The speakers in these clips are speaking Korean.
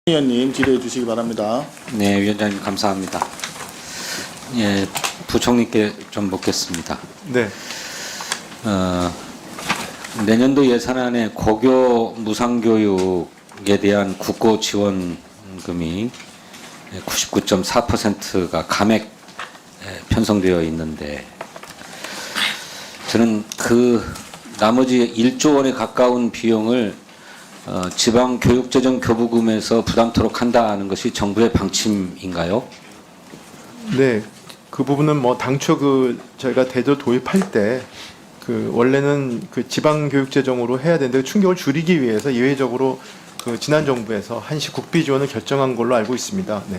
위원님 질의해 주시기 바랍니다. 네, 위원장님 감사합니다. 예, 부총리께 좀 묻겠습니다. 네. 내년도 예산안에 고교 무상교육에 대한 국고 지원금이 99.4%가 감액 편성되어 있는데, 저는 그 나머지 1조 원에 가까운 비용을 지방교육재정교부금에서 부담토록 한다는 것이 정부의 방침인가요? 네. 그 부분은 뭐 당초 저희가 제도 도입할 때 원래는 지방교육재정으로 해야 되는데 충격을 줄이기 위해서 예외적으로 지난 정부에서 한시 국비 지원을 결정한 걸로 알고 있습니다. 네.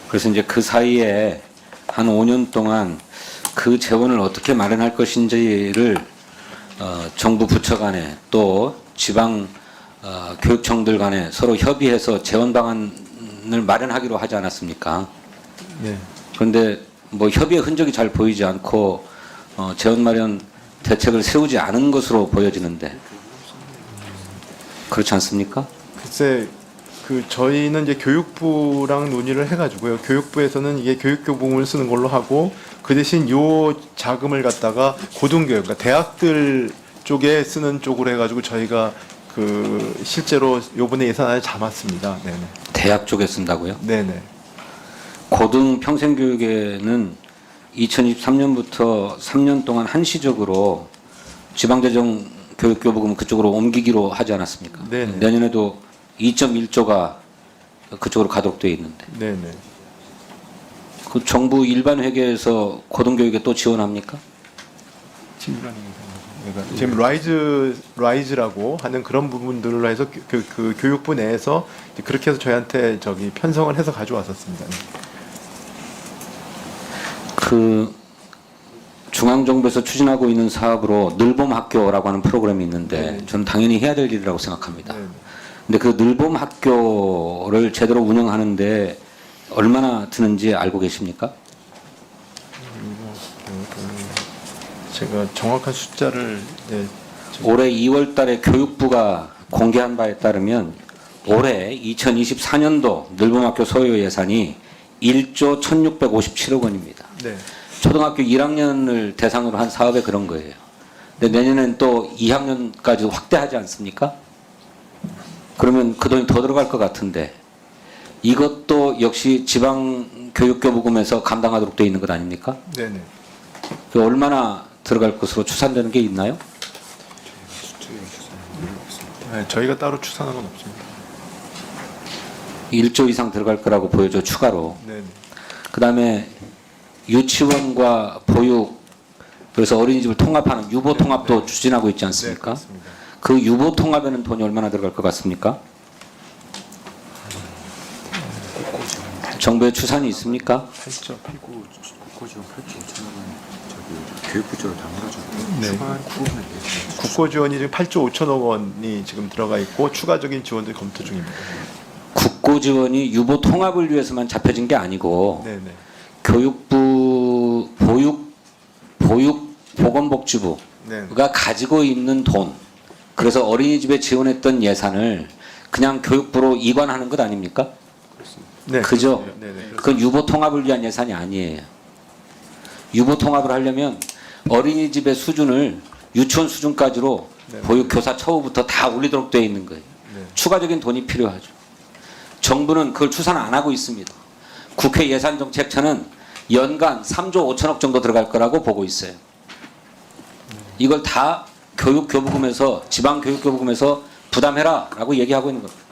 그래서 이제 그 사이에 한 5년 동안 그 재원을 어떻게 마련할 것인지를 정부 부처 간에 또 지방 교육청들 간에 서로 협의해서 재원 방안을 마련하기로 하지 않았습니까? 네. 그런데 뭐 협의의 흔적이 잘 보이지 않고 재원 마련 대책을 세우지 않은 것으로 보여지는데 그렇지 않습니까? 글쎄 저희는 이제 교육부랑 논의를 해가지고요. 교육부에서는 이게 교육교부금을 쓰는 걸로 하고 그 대신 요 자금을 갖다가 고등교육, 그러니까 대학들 쪽에 쓰는 쪽으로 해가지고 저희가 실제로 요번에 예산안에 잡았습니다. 네네. 대학 쪽에 쓴다고요? 네네. 고등 평생교육에는 2023년부터 3년 동안 한시적으로 지방재정 교육교부금 그쪽으로 옮기기로 하지 않았습니까? 네네. 내년에도 2.1조가 그쪽으로 가도록 되어 있는데. 네네. 그 정부 일반 회계에서 고등교육에 또 지원합니까? 지금 라이즈라고 하는 그런 부분들로 해서 교육부 내에서 그렇게 해서 저희한테 편성을 해서 가져왔었습니다. 그 중앙정부에서 추진하고 있는 사업으로 늘봄 학교라고 하는 프로그램이 있는데 네. 저는 당연히 해야 될 일이라고 생각합니다. 네. 근데 그 늘봄 학교를 제대로 운영하는데 얼마나 드는지 알고 계십니까? 제가 정확한 숫자를 올해 2월 달에 교육부가 공개한 바에 따르면 올해 2024년도 늘봄학교 소요 예산이 1조 1657억 원입니다. 네. 초등학교 1학년을 대상으로 한 사업에 그런 거예요. 근데 내년엔 또 2학년까지 확대하지 않습니까? 그러면 그 돈이 더 들어갈 것 같은데 이것도 역시 지방교육교부금에서 감당하도록 되어 있는 것 아닙니까? 네네. 그 얼마나 들어갈 것으로 추산되는 게 있나요? 네, 저희가 따로 추산한 건 없습니다. 1조 이상 들어갈 거라고 보여줘 추가로. 네네. 그 다음에 유치원과 보육 그래서 어린이집을 통합하는 유보 통합도 추진하고 있지 네, 않습니까? 그렇습니다. 그 유보 통합에는 돈이 얼마나 들어갈 것 같습니까? 정부의 추산이 있습니까? 8조. 국고지원 8조 5천억 원 교육부 쪽으로 다 몰아줬고 네. 추가 부분에 대해서 국고 지원이 지금 8조 5천억 원이 지금 들어가 있고 추가적인 지원들 검토 중입니다. 국고 지원이 유보 통합을 위해서만 잡혀진 게 아니고 네네. 교육부 보건복지부가 네. 가지고 있는 돈 그래서 어린이집에 지원했던 예산을 그냥 교육부로 이관하는 것 아닙니까? 네. 그죠? 그렇습니다. 네네. 그건 유보 통합을 위한 예산이 아니에요. 유보 통합을 하려면 어린이집의 수준을 유치원 수준까지로 네. 보육교사 처우부터 다 올리도록 되어 있는 거예요. 네. 추가적인 돈이 필요하죠. 정부는 그걸 추산 안 하고 있습니다. 국회 예산정책처는 연간 3조 5천억 정도 들어갈 거라고 보고 있어요. 이걸 다 교육교부금에서 지방교육교부금에서 부담해라 라고 얘기하고 있는 겁니다.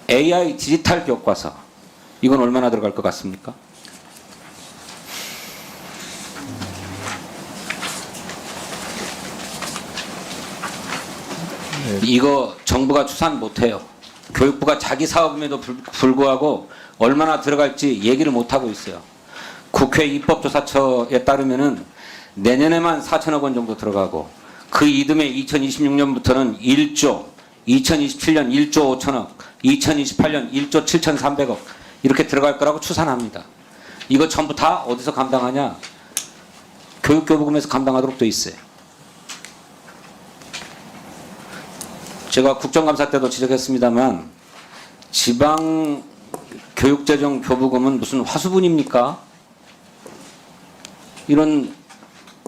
AI 디지털 교과서 이건 얼마나 들어갈 것 같습니까? 네. 이거 정부가 추산 못해요. 교육부가 자기 사업임에도 불구하고 얼마나 들어갈지 얘기를 못하고 있어요. 국회 입법조사처에 따르면은 내년에만 4천억 원 정도 들어가고 그 이듬해 2026년부터는 1조, 2027년 1조 5천억, 2028년 1조 7,300억 이렇게 들어갈 거라고 추산합니다. 이거 전부 다 어디서 감당하냐? 교육교부금에서 감당하도록 돼 있어요. 제가 국정감사 때도 지적했습니다만 지방 교육재정 교부금은 무슨 화수분입니까? 이런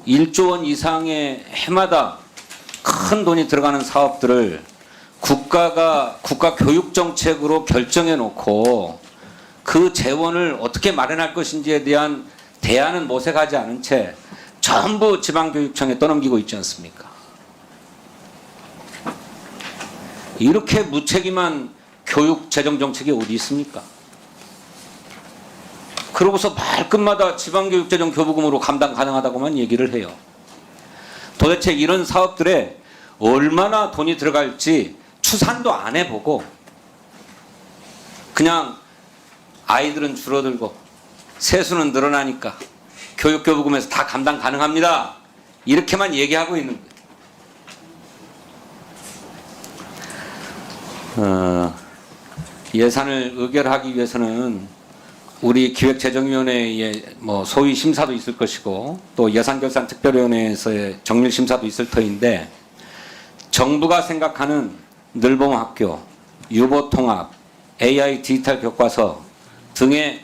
1조 원 이상의 해마다 큰 돈이 들어가는 사업들을 국가 교육 정책으로 결정해 놓고 그 재원을 어떻게 마련할 것인지에 대한 대안은 모색하지 않은 채 전부 지방교육청에 떠넘기고 있지 않습니까? 이렇게 무책임한 교육 재정 정책이 어디 있습니까? 그러고서 말끝마다 지방교육재정 교부금으로 감당 가능하다고만 얘기를 해요. 도대체 이런 사업들에 얼마나 돈이 들어갈지 추산도 안 해보고 그냥 아이들은 줄어들고 세수는 늘어나니까 교육교부금에서 다 감당 가능합니다. 이렇게만 얘기하고 있는 거예요. 예산을 의결하기 위해서는 우리 기획재정위원회의 뭐 소위 심사도 있을 것이고 또 예산결산특별위원회에서의 정밀심사도 있을 터인데 정부가 생각하는 늘봄학교, 유보통합, AI 디지털 교과서 등의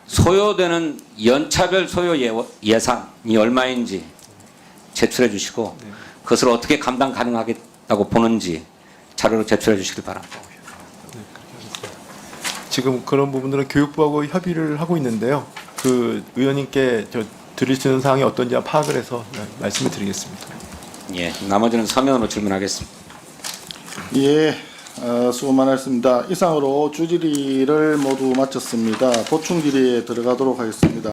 소요되는 연차별 소요 예산이 얼마인지 제출해 주시고 그것을 어떻게 감당 가능하겠다고 보는지 자료로 제출해 주시길 바랍니다. 지금 그런 부분들은 교육부하고 협의를 하고 있는데요. 그 의원님께 드릴 수 있는 사항이 어떤지 파악을 해서 말씀을 드리겠습니다. 예, 나머지는 서면으로 질문하겠습니다. 예, 수고 많으셨습니다. 이상으로 주질의를 모두 마쳤습니다. 보충 질의에 들어가도록 하겠습니다.